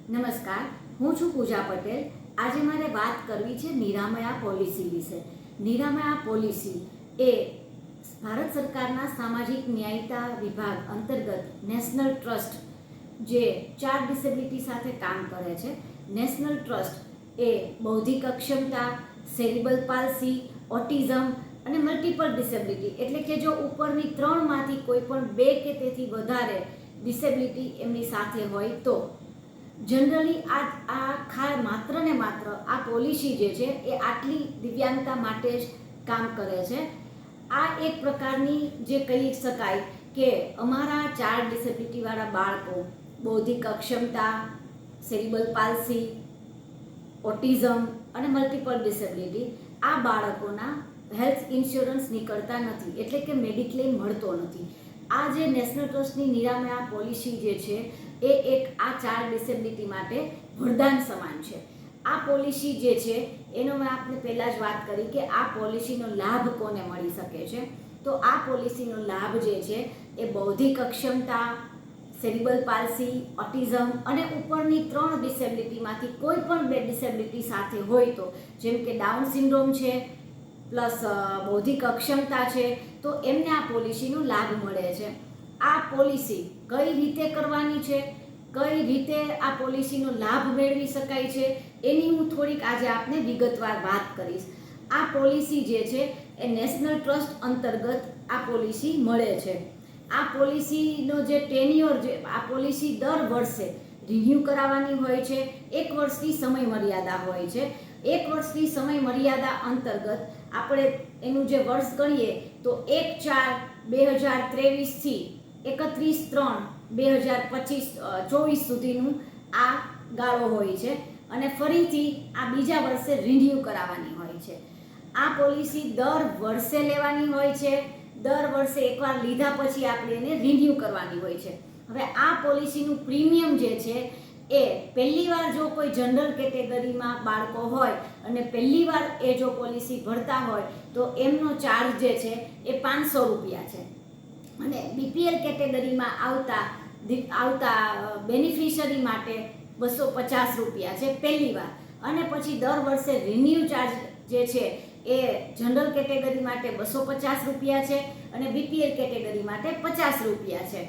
નમસ્કાર, હું છું પૂજા પટેલ. આજે મારે વાત કરવી છે નિરામયા પોલિસી વિશે. નિરામયા પોલિસી એ ભારત સરકારના સામાજિક ન્યાયતા વિભાગ અંતર્ગત નેશનલ ટ્રસ્ટ જે 4 ડિસેબિલિટી સાથે કામ કરે છે. નેશનલ ટ્રસ્ટ એ બૌદ્ધિક અક્ષમતા, સેરિબલ પાલ્સી, ઓટિઝમ અને મલ્ટિપલ ડિસેબિલિટી એટલે કે જો ઉપરની 3માંથી કોઈ પણ 2 કે તેથી વધારે ડિસેબિલિટી એમની સાથે હોય તો જનરલી માત્ર ને માત્ર આ પોલિસી જે છે એ આટલી દિવ્યાંગતા માટે જ કામ કરે છે. આ એક પ્રકારની જે કહી શકાય કે અમારા 4 ડિસેબિલિટીવાળા બાળકો બૌદ્ધિક અક્ષમતા, સેરિબલ પાલ્સી, ઓટિઝમ અને મલ્ટિપલ ડિસેબિલિટી આ બાળકોના હેલ્થ ઇન્સ્યોરન્સ નીકળતા નથી એટલે કે મેડિક્લેમ મળતો નથી. આ જે નેશનલ ટ્રસ્ટની નિરામયા પોલિસી જે છે એ એક આ 4 ડિસેબિલિટી માટે વરદાન સમાન છે. આ પોલિસી જે છે એનો મેં આપને પહેલાં જ વાત કરી કે આ પોલિસીનો લાભ કોને મળી શકે છે. તો આ પોલિસીનો લાભ જે છે એ બૌદ્ધિક અક્ષમતા, સેરિબલ પાલ્સી, ઓટિઝમ અને ઉપરની 3 ડિસેબિલિટીમાંથી કોઈ પણ 2 ડિસેબિલિટી સાથે હોય તો જેમ કે ડાઉન સિન્ડ્રોમ છે પ્લસ બૌદ્ધિક અક્ષમતા છે તો એમને આ પોલિસીનો લાભ મળે છે. આ પોલિસી કઈ રીતે કરવાની છે, કઈ રીતે આ પોલિસીનો લાભ મેળવી શકાય છે એની હું થોડીક આજે આપને વિગતવાર વાત કરીશ. આ પોલિસી જે છે એ નેશનલ ટ્રસ્ટ અંતર્ગત આ પોલિસી મળે છે. આ પોલિસીનો જે ટેન્યોર જે આ પોલિસી દર વર્ષે રિન્યૂ કરાવવાની હોય છે. 1 વર્ષની સમય મર્યાદા હોય છે. 1 વર્ષની સમય મર્યાદા અંતર્ગત આપણે એનું જે વર્ષ ગણીએ તો 1/4/2023 થી 31/3/2024 સુધીનું આ ગાળો હોય છે અને ફરીથી આ બીજા વર્ષે રિન્યૂ કરાવવાની હોય છે. આ પોલિસી દર વર્ષે લેવાની હોય છે. દર વર્ષે એકવાર લીધા પછી આપણે એને રિન્યૂ કરવાની હોય છે. હવે આ પોલિસીનું પ્રીમિયમ જે છે એ પહેલીવાર જો કોઈ જનરલ કેટેગરીમાં બાળકો હોય અને પહેલીવાર એ જો પોલિસી ભરતા હોય તો એમનો ચાર્જ જે છે એ 500 રૂપિયા છે અને બીપીએલ કેટેગરીમાં આવતા બેનિફિશરી માટે 250 રૂપિયા છે પહેલીવાર અને પછી દર વર્ષે રિન્યૂ ચાર્જ જે છે એ જનરલ કેટેગરી માટે 250 રૂપિયા છે અને બીપીએલ કેટેગરી માટે 50 રૂપિયા છે.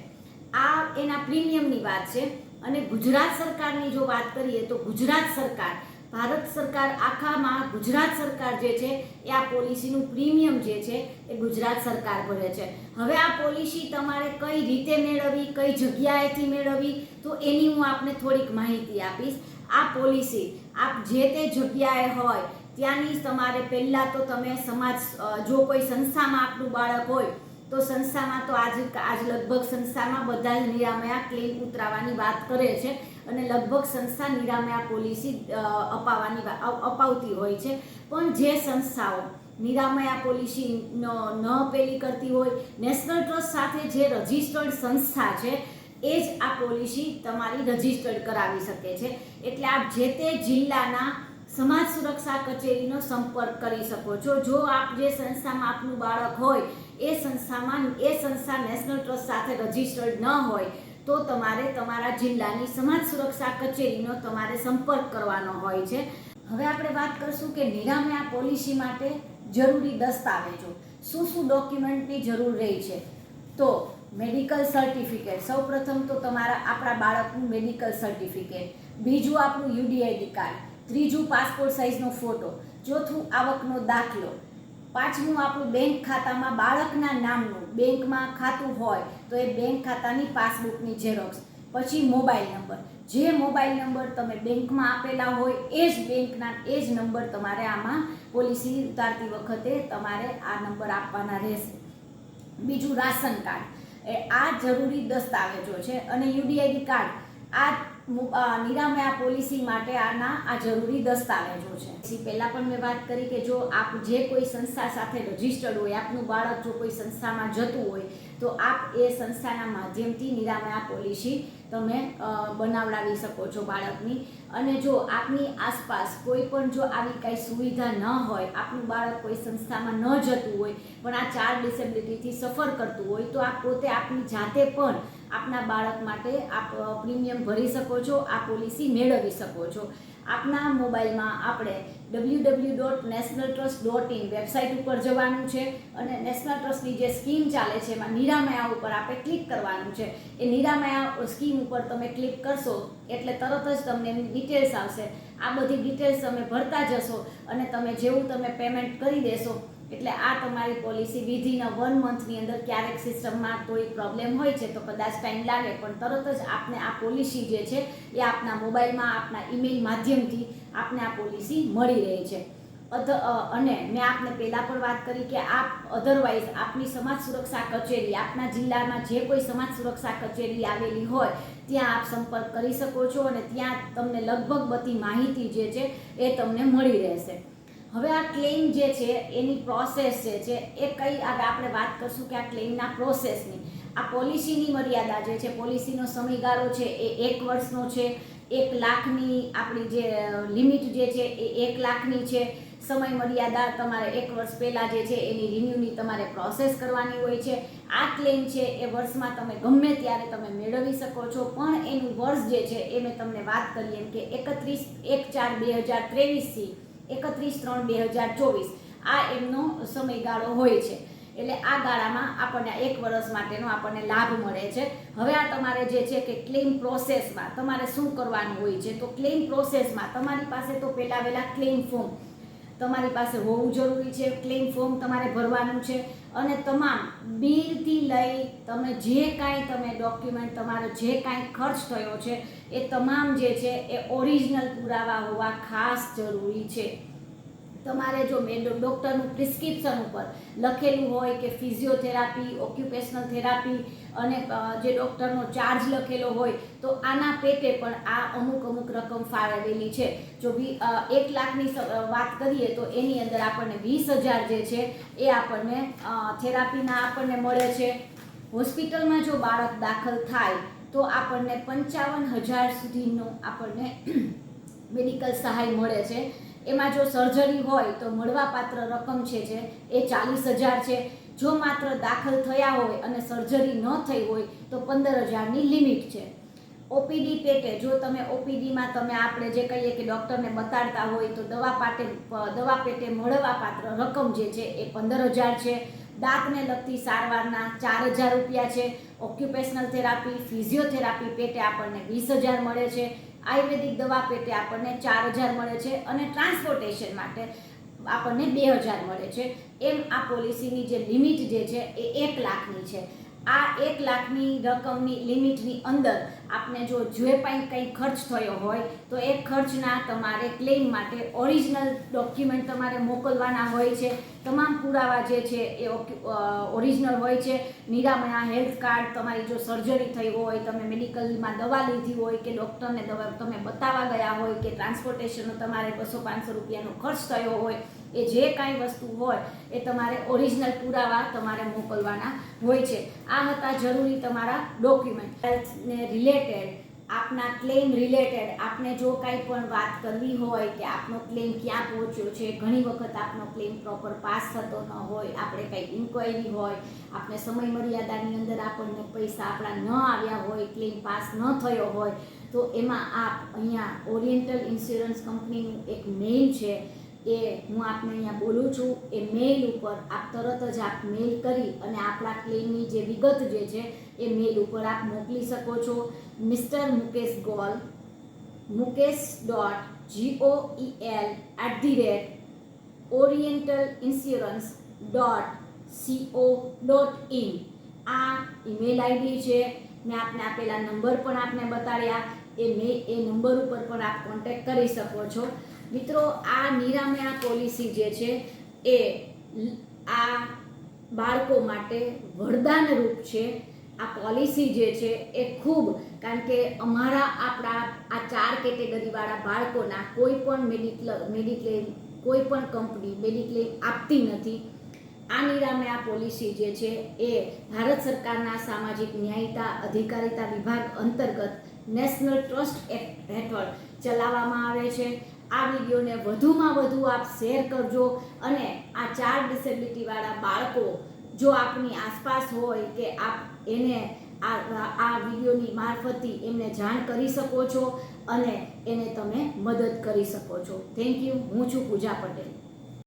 આ એના પ્રીમિયમની વાત છે. અને ગુજરાત સરકારની જો વાત કરીએ તો ગુજરાત સરકાર, ભારત સરકાર આખામાં ગુજરાત સરકાર જે છે એ આ પોલિસીનું પ્રીમિયમ જે છે એ ગુજરાત સરકાર ભરે છે. હવે આ પોલિસી તમારે કઈ રીતે મેળવવી, કઈ જગ્યાએથી મેળવવી તો એની હું આપને થોડીક માહિતી આપીશ. આ પોલિસી આપ જે તે જગ્યાએ હોય ત્યાંની તમારે પહેલાં તો તમે જો કોઈ સંસ્થામાં આપનું બાળક હોય તો સંસ્થામાં તો આજ લગભગ સંસ્થામાં બધા જ નિરામયા ક્લેમ ઉતરાવવાની વાત કરે છે અને લગભગ સંસ્થા નિરામયા પોલિસી અપાવતી હોય છે. પણ જે સંસ્થાઓ નિરામયા પોલિસી ન પેલી કરતી હોય, નેશનલ ટ્રસ્ટ સાથે જે રજિસ્ટર્ડ સંસ્થા છે એ જ આ પોલિસી તમારી રજિસ્ટર્ડ કરાવી શકે છે. એટલે આપ જે તે જિલ્લાના સમાજ સુરક્ષા કચેરીનો સંપર્ક કરી શકો છો. જો આપ જે સંસ્થામાં આપનું બાળક હોય એ સંસ્થા નેશનલ ટ્રસ્ટ સાથે રજિસ્ટર્ડ ન હોય તો તમારે તમારા જિલ્લાની સમાજ સુરક્ષા કચેરીનો તમારે સંપર્ક કરવાનો હોય છે. હવે આપણે વાત કરશું કે નિરામયા પોલિસી માટે જરૂરી દસ્તાવેજો શું ડોક્યુમેન્ટની જરૂર રહી છે. તો મેડિકલ સર્ટિફિકેટ, સૌપ્રથમ તો આપણા બાળકનું મેડિકલ સર્ટિફિકેટ, બીજું આપણું યુડીઆઈડી કાર્ડ, ત્રીજું પાસપોર્ટ સાઇઝનો ફોટો, ચોથું આવકનો દાખલો, પાંચમું આપણું બેંક ખાતામાં બાળકના નામનું બેંકમાં ખાતું હોય તો એ બેંક ખાતાની પાસબુકની ઝેરોક્સ, પછી મોબાઈલ નંબર. જે મોબાઈલ નંબર તમે બેંકમાં આપેલા હોય એ જ નંબર તમારે આમાં પોલિસી ઉતારતી વખતે તમારે આ નંબર આપવાના રહેશે. બીજું રાશન કાર્ડ, આ જરૂરી દસ્તાવેજો છે અને યુડીઆઈડી કાર્ડ આ નિરામયા પોલિસી માટે આ જરૂરી દસ્તાવેજો છે. પહેલાં પણ મેં વાત કરી કે જો આપ જે કોઈ સંસ્થા સાથે રજિસ્ટર્ડ હોય, આપનું બાળક જો કોઈ સંસ્થામાં જતું હોય તો આપ એ સંસ્થાના માધ્યમથી નિરામયા પોલિસી તમે બનાવડાવી શકો છો બાળકની. અને જો આપની આસપાસ કોઈ પણ જો આવી કાંઈ સુવિધા ન હોય, આપનું બાળક કોઈ સંસ્થામાં ન જતું હોય પણ આ 4 ડિસેબિલિટીથી સફર કરતું હોય, તો આપ પોતે આપની જાતે પણ આપના બાળક માટે આપ પ્રીમિયમ ભરી શકો છો, આ પોલિસી મેળવી શકો છો. આપના મોબાઈલમાં આપણે www.nationaltrust.in વેબસાઇટ ઉપર જવાનું છે અને નેશનલ ટ્રસ્ટની જે સ્કીમ ચાલે છે એમાં નિરામયા ઉપર આપણે ક્લિક કરવાનું છે. એ નિરામયા સ્કીમ ઉપર તમે ક્લિક કરશો એટલે તરત જ તમને એની ડિટેલ્સ આવશે. આ બધી ડિટેલ્સ તમે ભરતા જશો અને તમે જેવું તમે પેમેન્ટ કરી દેશો એટલે આ તમારી પોલિસી વિધિન 1 મંથની અંદર, ક્યારેક સિસ્ટમમાં કોઈ પ્રોબ્લેમ હોય છે તો કદાચ ટાઈમ લાગે પણ તરત જ આપને આ પોલિસી જે છે એ આપના મોબાઈલમાં આપના ઈમેલ માધ્યમથી આપને આ પોલિસી મળી રહે છે. અને મેં આપને પહેલાં પણ વાત કરી કે આપ અધરવાઇઝ આપની સમાજ સુરક્ષા કચેરી, આપના જિલ્લામાં જે કોઈ સમાજ સુરક્ષા કચેરી આવેલી હોય ત્યાં આપ સંપર્ક કરી શકો છો અને ત્યાં તમને લગભગ બધી માહિતી જે છે એ તમને મળી રહેશે. હવે આ ક્લેમ જે છે એની પ્રોસેસ જે છે એ કઈ આપણે વાત કરશું કે આ ક્લેમના પ્રોસેસની. આ પોલિસીની મર્યાદા જે છે, પોલિસીનો સમયગાળો છે એ 1 વર્ષનો છે. 1 લાખની આપણી જે લિમિટ જે છે એ 1 લાખની છે. સમય મર્યાદા તમારે 1 વર્ષ પહેલાં જે છે એની રિન્યૂની તમારે પ્રોસેસ કરવાની હોય છે. આ ક્લેમ છે એ વર્ષમાં તમે ગમે ત્યારે તમે મેળવી શકો છો, પણ એનું વર્ષ જે છે એ મેં તમને વાત કરી એમ કે 31/1/4/2023 થી 31/3/2024 આ એમનો સમયગાળો હોય છે. એટલે આ ગાળામાં આપણને 1 વર્ષ માટેનો આપણને લાભ મળે છે. હવે આ તમારે જે છે કે ક્લેમ પ્રોસેસમાં તમારે શું કરવાનું હોય છે, તો ક્લેમ પ્રોસેસમાં તમારી પાસે તો પહેલાં ક્લેમ ફોર્મ તમારી પાસે હોવું જરૂરી છે. ક્લેમ ફોર્મ તમારે ભરવાનું છે અને તમામ બિલથી લઈ તમે જે કાંઈ તમે ડોક્યુમેન્ટ તમારો જે કાંઈ ખર્ચ થયો છે એ તમામ જે છે એ ઓરિજિનલ પુરાવા હોવા ખાસ જરૂરી છે. તમારે જો ડૉક્ટરનું પ્રિસ્ક્રિપ્શન ઉપર લખેલું હોય કે ફિઝિયોથેરાપી, ઓક્યુપેશનલ થેરાપી અને જે ડૉક્ટરનો ચાર્જ લખેલો હોય તો આના પેટે પણ આ અમુક રકમ ફાળવેલી છે. જો 1 લાખની વાત કરીએ તો એની અંદર આપણને 20,000 જે છે એ આપણને થેરાપીના આપણને મળે છે. હોસ્પિટલમાં જો બાળક દાખલ થાય તો આપણને 55,000 સુધીનો આપણને મેડિકલ સહાય મળે છે. એમાં જો સર્જરી હોય તો મળવાપાત્ર રકમ છે એ 40,000 છે. જો માત્ર દાખલ થયા હોય અને સર્જરી ન થઈ હોય તો 15,000ની લિમિટ છે. ઓપીડી પેટે જો તમે ઓપીડીમાં તમે આપણે જે કહીએ કે ડૉક્ટરને બતાડતા હોય તો દવા પેટે મળવાપાત્ર રકમ જે છે એ 15,000 છે. દાંતને લગતી સારવારના 4,000 રૂપિયા છે. ઓક્યુપેશનલ થેરાપી, ફિઝિયોથેરાપી પેટે આપણને 20,000 મળે છે. આયુર્વેદિક દવા પેટે આપણને 4,000 મળે છે અને ટ્રાન્સપોર્ટેશન માટે આપણને 2,000 મળે છે. એમ આ પોલિસીની જે લિમિટ જે છે એ 1 લાખની છે. આ 1 લાખની રકમની લિમિટની અંદર આપને જો કંઈ ખર્ચ થયો હોય તો એ ખર્ચના તમારે ક્લેમ માટે ઓરિજિનલ ડોક્યુમેન્ટ તમારે મોકલવાના હોય છે. તમામ પુરાવા જે છે એ ઓરિજિનલ હોય છે. નિરામયા હેલ્થ કાર્ડ, તમારી જો સર્જરી થઈ હોય, તમે મેડિકલમાં દવા લીધી હોય કે ડૉક્ટરને દવા તમે બતાવવા ગયા હોય કે ટ્રાન્સપોર્ટેશનનો તમારે 200-500 રૂપિયાનો ખર્ચ થયો હોય, એ જે કાંઈ વસ્તુ હોય એ તમારે ઓરિજિનલ પુરાવા તમારે મોકલવાના હોય છે. આ હતા જરૂરી તમારા ડોક્યુમેન્ટ. હેલ્થને રિલેટેડ, આપના ક્લેમ રિલેટેડ આપને જો કાંઈ પણ વાત કરવી હોય કે આપનો ક્લેમ ક્યાં પહોંચ્યો છે, ઘણી વખત આપનો ક્લેમ પ્રોપર પાસ થતો ન હોય, આપણે કંઈ ઇન્ક્વાયરી હોય, આપણે સમય મર્યાદાની અંદર આપણને પૈસા આપણા ન આવ્યા હોય, ક્લેમ પાસ ન થયો હોય, તો એમાં આપ અહીંયા ઓરિએન્ટલ ઇન્સ્યોરન્સ કંપનીનું એક મેઇલ છે એ હું આપને અહીંયા બોલું છું. એ મેઇલ ઉપર આપ તરત જ આપ મેઇલ કરી અને આપણા ક્લેમની જે વિગત જે છે એ મેઇલ ઉપર આપ મોકલી શકો છો. મિસ્ટર મુકેશ ગોલ, mukesh.gol@orientalinsurance.co.in આ ઈમેલ આઈડી છે. મેં આપને આપેલા નંબર પણ આપને બતાડ્યા. એ નંબર ઉપર પણ આપ કોન્ટેક્ટ કરી શકો છો. મિત્રો, આ નિરામયા પોલિસી જે છે એ આ બાળકો માટે વરદાનરૂપ છે. આ પોલિસી જે છે એ ખૂબ, કારણ કે આપણા આ 4 કેટેગરીવાળા બાળકોના કોઈ પણ મેડિક્લેમ કોઈ પણ કંપની મેડિક્લેમ આપતી નથી. આ નિરામે આ પોલિસી જે છે એ ભારત સરકારના સામાજિક ન્યાયિતા અધિકારિતા વિભાગ અંતર્ગત નેશનલ ટ્રસ્ટ એક્ટ હેઠળ ચલાવવામાં આવે છે. આ વિડીયોને વધુમાં વધુ આપ શેર કરજો અને આ 4 ડિસેબિલિટીવાળા બાળકો જો આપની આસપાસ હોય કે આપ એને આ વિડીયોની મારફતથી એમને જાણ કરી શકો છો અને એને તમે મદદ કરી શકો છો. Thank you. હું છું પૂજા પટેલ.